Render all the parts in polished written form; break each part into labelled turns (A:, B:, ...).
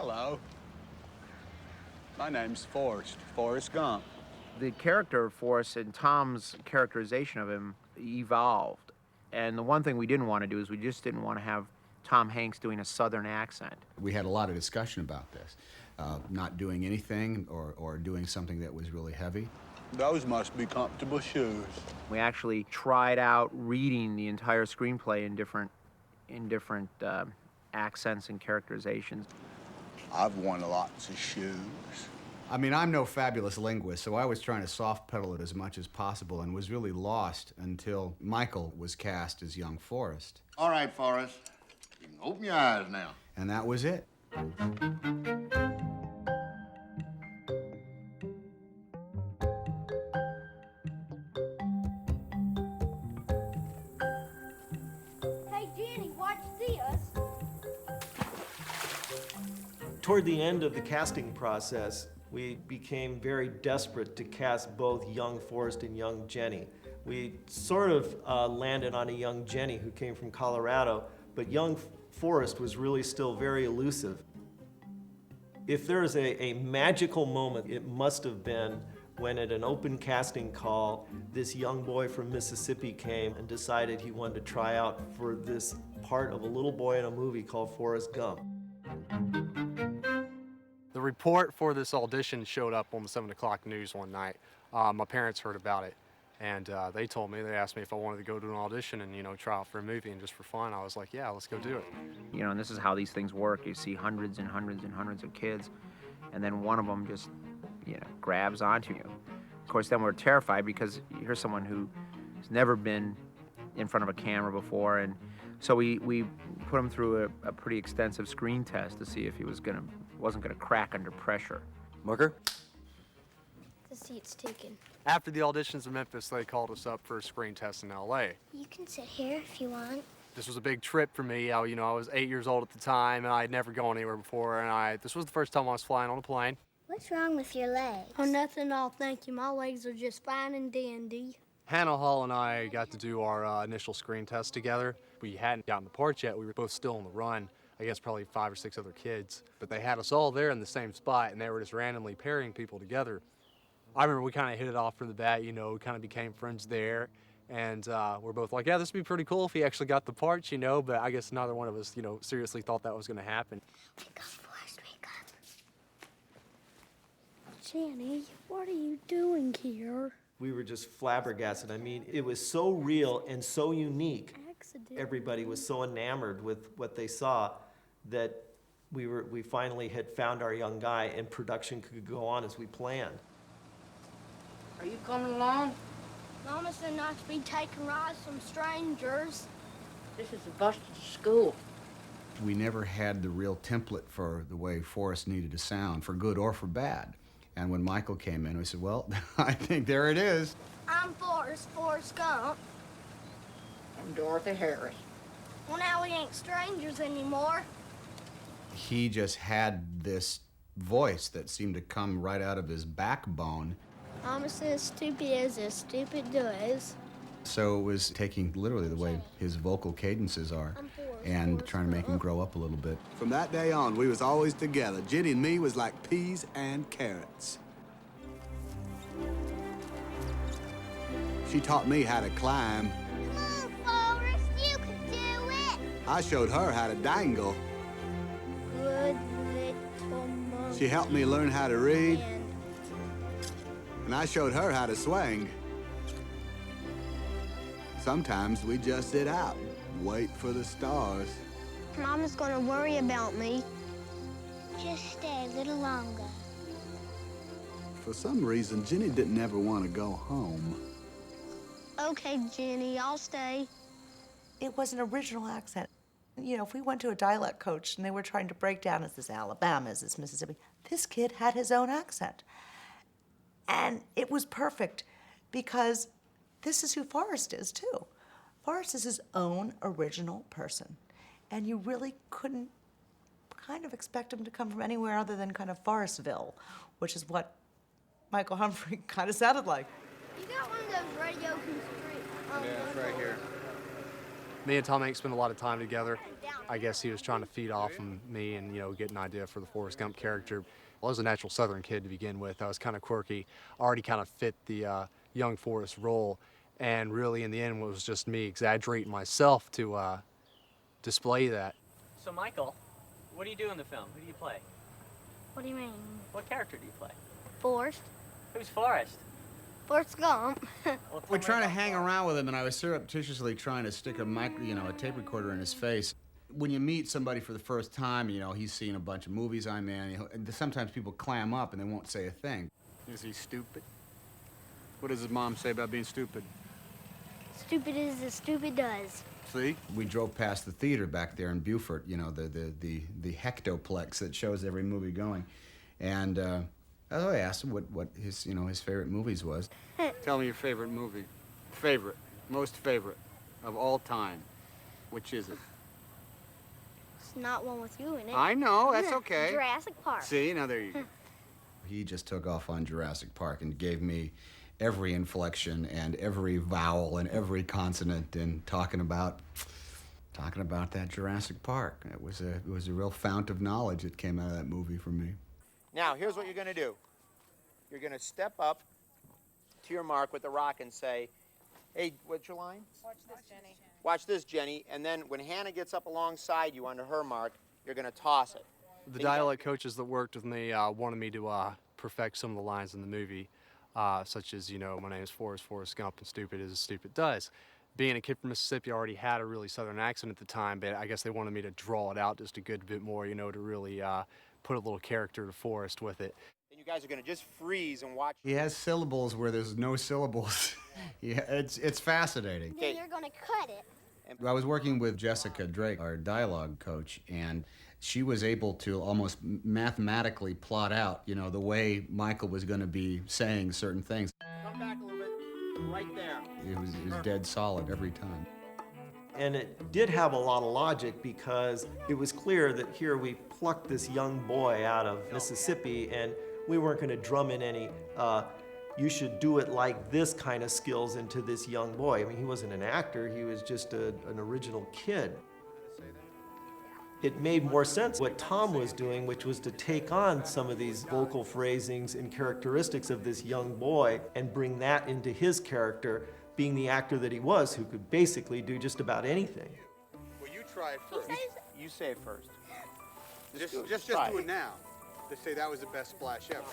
A: Hello. My name's Forrest Gump.
B: The character of Forrest and Tom's characterization of him evolved. And the one thing we didn't want to do is we just didn't want to have Tom Hanks doing a Southern accent.
C: We had a lot of discussion about this, not doing anything or doing something that was really heavy.
A: Those must be comfortable shoes.
B: We actually tried out reading the entire screenplay in different accents and characterizations.
A: I've worn lots of shoes.
C: I mean, I'm no fabulous linguist, so I was trying to soft pedal it as much as possible and was really lost until Michael was cast as young Forrest.
D: All right, Forrest. You can open your eyes now.
C: And that was it.
E: Hey, Jenny, watch this.
F: Toward the end of the casting process, we became very desperate to cast both young Forrest and young Jenny. We sort of landed on a young Jenny who came from Colorado, but young Forrest was really still very elusive. If there is a magical moment, it must have been when at an open casting call, this young boy from Mississippi came and decided he wanted to try out for this part of a little boy in a movie called Forrest Gump.
G: The report for this audition showed up on the 7 o'clock news one night. My parents heard about it, and they told me, they asked me if I wanted to go to an audition and, try out for a movie and just for fun. I was like, yeah, let's go do it.
B: And this is how these things work. You see hundreds and hundreds and hundreds of kids, and then one of them just, grabs onto you. Of course, then we're terrified because here's someone who's never been in front of a camera before, and so we put him through a pretty extensive screen test to see if he wasn't gonna crack under pressure.
H: Marker?
E: The seat's taken.
G: After the auditions in Memphis, they called us up for a screen test in LA.
E: You can sit here if you want.
G: This was a big trip for me. I was 8 years old at the time, and I had never gone anywhere before, and this was the first time I was flying on a plane.
E: What's wrong with your legs? Oh, nothing at all, thank you. My legs are just fine and dandy.
G: Hannah Hall and I got to do our initial screen test together. We hadn't gotten the parts yet. We were both still on the run against probably 5 or 6 other kids. But they had us all there in the same spot, and they were just randomly pairing people together. I remember we kind of hit it off from the bat, we kind of became friends there. And we're both like, yeah, this would be pretty cool if he actually got the parts, but I guess neither one of us, seriously thought that was going to happen.
E: Wake up, Forrest, wake up. Jenny, what are you doing here?
F: We were just flabbergasted. I mean, it was so real and so unique.
E: Accident.
F: Everybody was so enamored with what they saw that we finally had found our young guy, and production could go on as we planned.
I: Are you coming along?
E: Mama said not to be taking rides from strangers.
I: This is a busted school.
C: We never had the real template for the way Forrest needed to sound, for good or for bad. And when Michael came in, we said, well, I think there it is.
E: I'm Forrest Gump.
I: I'm Dorothy Harris.
E: Well, now we ain't strangers anymore.
C: He just had this voice that seemed to come right out of his backbone.
E: Mama says stupid is as stupid does.
C: So it was taking literally the way his vocal cadences are and trying to make him grow up a little bit.
A: From that day on, we was always together. Jenny and me was like peas and carrots. She taught me how to climb.
E: Come on, Forrest, you can do it.
A: I showed her how to dangle.
E: Good little monkey.
A: She helped me learn how to read. And I showed her how to swing. Sometimes we just sit out, wait for the stars.
E: Mama's gonna worry about me. Just stay a little longer.
A: For some reason, Jenny didn't ever want to go home.
E: Okay, Jenny, I'll stay.
J: It was an original accent. If we went to a dialect coach and they were trying to break down, is this Alabama, is this Mississippi? This kid had his own accent. And it was perfect because this is who Forrest is, too. Forrest is his own original person. And you really couldn't kind of expect him to come from anywhere other than kind of Forestville, which is what Michael Humphrey kind of sounded like.
E: You got one of those radio constraints.
G: Yeah, it's right here. Me and Tom Hanks spent a lot of time together.
E: Down
G: I guess he was trying to feed off of me and, you know, get an idea for the Forrest Gump character. Well, I was a natural Southern kid to begin with. I was kind of quirky, already kind of fit the young Forrest role. And really, in the end, it was just me exaggerating myself to display that.
H: So, Michael, what do you do in the film? Who do you play?
E: What do you mean?
H: What character do you play?
E: Forrest.
H: Who's Forrest?
E: Forrest Gump.
H: Well,
C: We're trying to hang around with him, and I was surreptitiously trying to stick a tape recorder in his face. When you meet somebody for the first time, you know, he's seen a bunch of movies I'm in. You know, and sometimes people clam up and they won't say a thing.
A: Is he stupid? What does his mom say about being stupid?
E: Stupid is as stupid does.
A: See?
C: We drove past the theater back there in Beaufort, you know, the hectoplex that shows every movie going, and I asked him what his favorite movies was.
A: Tell me your favorite movie. Favorite. Most favorite of all time. Which is it?
E: It's not one with you in it.
A: I know, that's okay.
E: Jurassic Park.
A: See, now there you go.
C: He just took off on Jurassic Park and gave me every inflection and every vowel and every consonant in talking about that Jurassic Park. It was a real fount of knowledge that came out of that movie for me.
B: Now, here's what you're going to do. You're going to step up to your mark with the rock and say, hey, what's your line?
K: Watch this, Jenny.
B: Watch this, Jenny. And then when Hannah gets up alongside you under her mark, you're going to toss it.
G: The dialect coaches that worked with me wanted me to perfect some of the lines in the movie, such as, you know, my name is Forrest Gump, and stupid is as stupid does. Being a kid from Mississippi, I already had a really Southern accent at the time, but I guess they wanted me to draw it out just a good bit more, you know, to really put a little character to Forrest with it.
B: And you guys are going to just freeze and watch.
C: He has syllables where there's no syllables. Yeah, it's fascinating.
E: Then you're gonna cut it.
C: I was working with Jessica Drake, our dialogue coach, and she was able to almost mathematically plot out, you know, the way Michael was going to be saying certain things.
B: Come back a little bit. Right there.
C: It was dead solid every time.
F: And it did have a lot of logic because it was clear that here we plucked this young boy out of Mississippi and we weren't going to drum in any you should do it like this kind of skills into this young boy. I mean, he wasn't an actor, he was just an original kid. It made more sense what Tom was doing, which was to take on some of these vocal phrasings and characteristics of this young boy and bring that into his character, being the actor that he was, who could basically do just about anything.
A: Well, you try it first.
B: You say it first.
A: Just do it now. To say that was the best splash ever.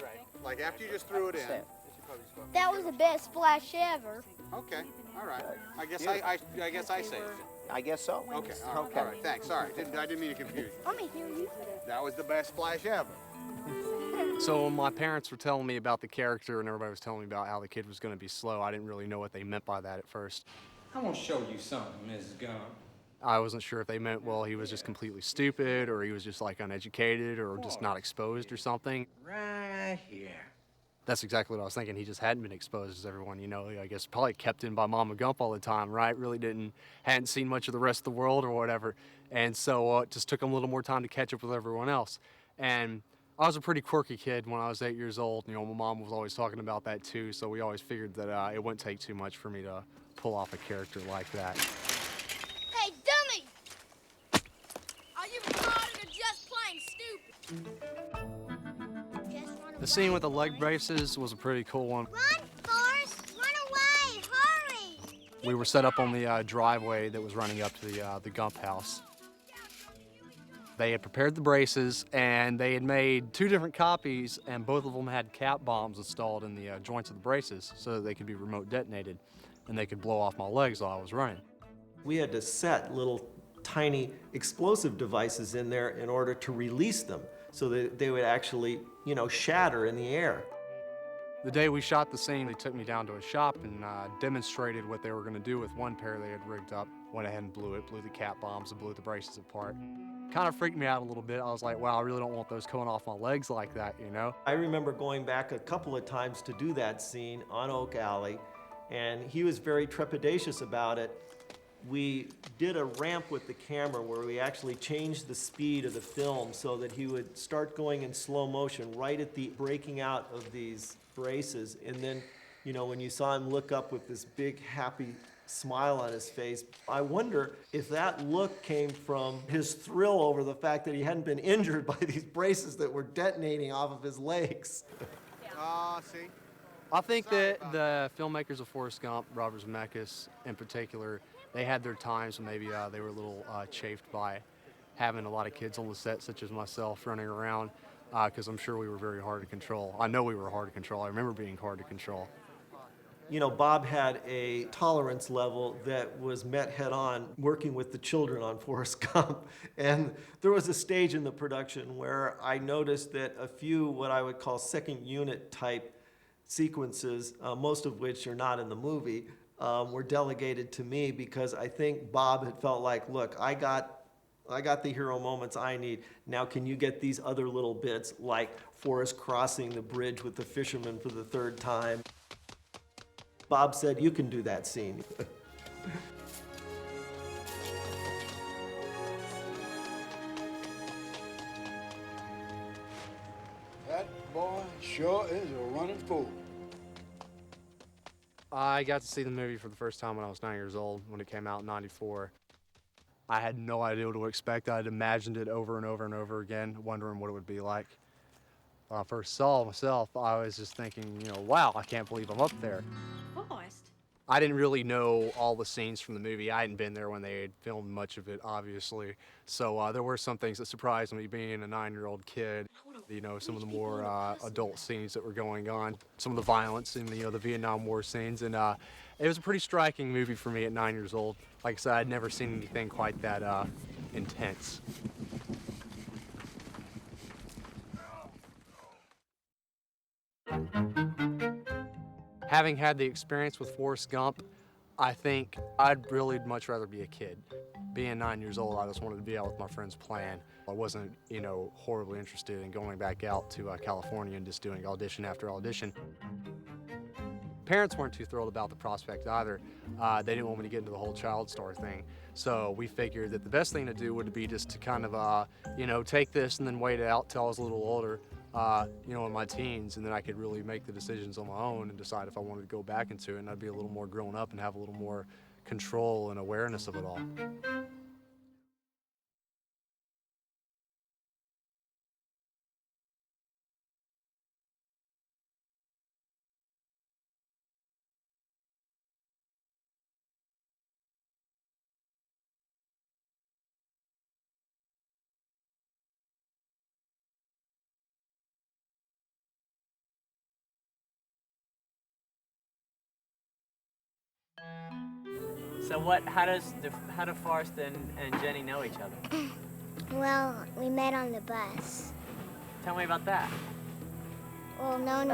B: Right.
A: Like after you just threw it in.
E: That was the best splash ever.
A: Okay, all right. I guess I say it.
B: I guess so.
A: Okay, all right, thanks. Sorry, I didn't mean to confuse you.
E: Let me hear you.
A: That was the best splash ever.
G: So when my parents were telling me about the character and everybody was telling me about how the kid was going to be slow, I didn't really know what they meant by that at first.
L: I want to show you something, Mrs. Gump.
G: I wasn't sure if they meant, well, he was just completely stupid, or he was just like uneducated, or just not exposed or something.
L: Right here.
G: That's exactly what I was thinking. He just hadn't been exposed as everyone, you know, I guess probably kept in by Mama Gump all the time, right? Really hadn't seen much of the rest of the world or whatever. And so it just took him a little more time to catch up with everyone else. And I was a pretty quirky kid when I was 8 years old. You know, my mom was always talking about that too, so we always figured that it wouldn't take too much for me to pull off a character like that.
E: Hey, dummy! Are you retarded or just plain stupid?
G: The scene with the leg braces was a pretty cool one.
E: Run, Forrest! Run away! Hurry!
G: We were set up on the driveway that was running up to the Gump house. They had prepared the braces, and they had made 2 different copies, and both of them had cap bombs installed in the joints of the braces so that they could be remote detonated, and they could blow off my legs while I was running.
F: We had to set little tiny explosive devices in there in order to release them so that they would actually, you know, shatter in the air.
G: The day we shot the scene, they took me down to a shop and demonstrated what they were going to do with one pair they had rigged up. Went ahead and blew the cap bombs and blew the braces apart. Kind of freaked me out a little bit. I was like, wow, I really don't want those coming off my legs like that, you know?
F: I remember going back a couple of times to do that scene on Oak Alley, and he was very trepidatious about it. We did a ramp with the camera where we actually changed the speed of the film so that he would start going in slow motion right at the breaking out of these braces. And then, you know, when you saw him look up with this big, happy smile on his face. I wonder if that look came from his thrill over the fact that he hadn't been injured by these braces that were detonating off of his legs.
A: See?
G: I think that the filmmakers of Forrest Gump, Robert Zemeckis in particular, they had their times when maybe they were a little chafed by having a lot of kids on the set, such as myself, running around, because I'm sure we were very hard to control. I know we were hard to control. I remember being hard to control.
F: You know, Bob had a tolerance level that was met head on working with the children on Forrest Gump. And there was a stage in the production where I noticed that a few what I would call second unit type sequences, most of which are not in the movie, were delegated to me because I think Bob had felt like, look, I got the hero moments I need. Now can you get these other little bits like Forrest crossing the bridge with the fisherman for the third time? Bob said, you can do that scene.
K: That boy sure is a running fool.
G: I got to see the movie for the first time when I was 9 years old, when it came out in '94. I had no idea what to expect. I'd imagined it over and over and over again, wondering what it would be like. When I first saw myself, I was just thinking, you know, wow, I can't believe I'm up there.
M: Forrest.
G: I didn't really know all the scenes from the movie. I hadn't been there when they had filmed much of it, obviously. So there were some things that surprised me being a 9-year-old kid. You know, some of the more adult scenes that were going on, some of the violence in the Vietnam War scenes. And it was a pretty striking movie for me at 9 years old. Like I said, I'd never seen anything quite that intense. Having had the experience with Forrest Gump, I think I'd really much rather be a kid. Being 9 years old, I just wanted to be out with my friends playing. I wasn't, you know, horribly interested in going back out to California and just doing audition after audition. Parents weren't too thrilled about the prospect either. They didn't want me to get into the whole child star thing. So we figured that the best thing to do would be just to kind of, you know, take this and then wait it out till I was a little older, you know, in my teens, and then I could really make the decisions on my own and decide if I wanted to go back into it, and I'd be a little more grown up and have a little more control and awareness of it all.
H: So how do Forrest and Jenny know each other?
E: Well, we met on the bus.
H: Tell me about that.
E: Well, no one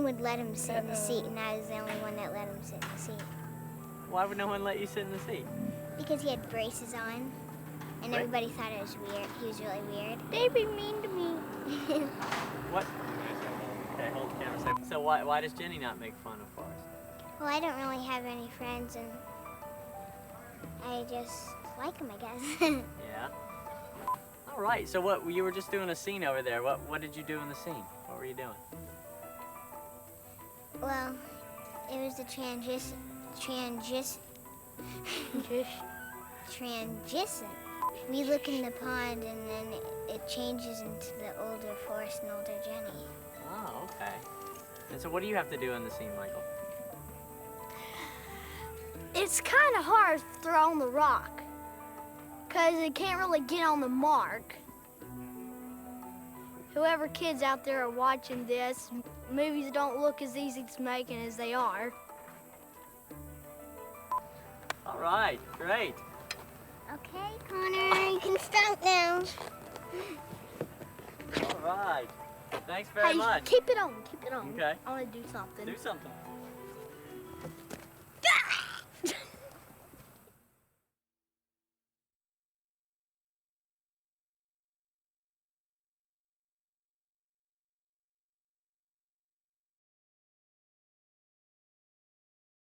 E: would let him sit in the seat, and I was the only one that let him sit in the seat.
H: Why would no one let you sit in the seat?
E: Because he had braces on, and
H: Right.
E: everybody thought it was weird. He was really weird. They'd be mean to me.
H: What? Okay, hold the camera. So why does Jenny not make fun of Forrest?
E: Well, I don't really have any friends, and I just like him, I guess.
H: Yeah. All right. So you were just doing a scene over there. What did you do in the scene? What were you doing?
E: Well, it was the transition. We look in the pond, and then it changes into the older Forrest and older Jenny.
H: Oh, okay. And so what do you have to do in the scene, Michael?
N: It's kind of hard to throw on the rock, because it can't really get on the mark. Whoever kids out there are watching this, movies don't look as easy to make as they are.
H: All right, great.
E: Okay, Connor, you can stop now.
H: All right. Thanks very much.
N: Keep it on, keep it on.
H: Okay.
N: I want to do something.
H: Do something.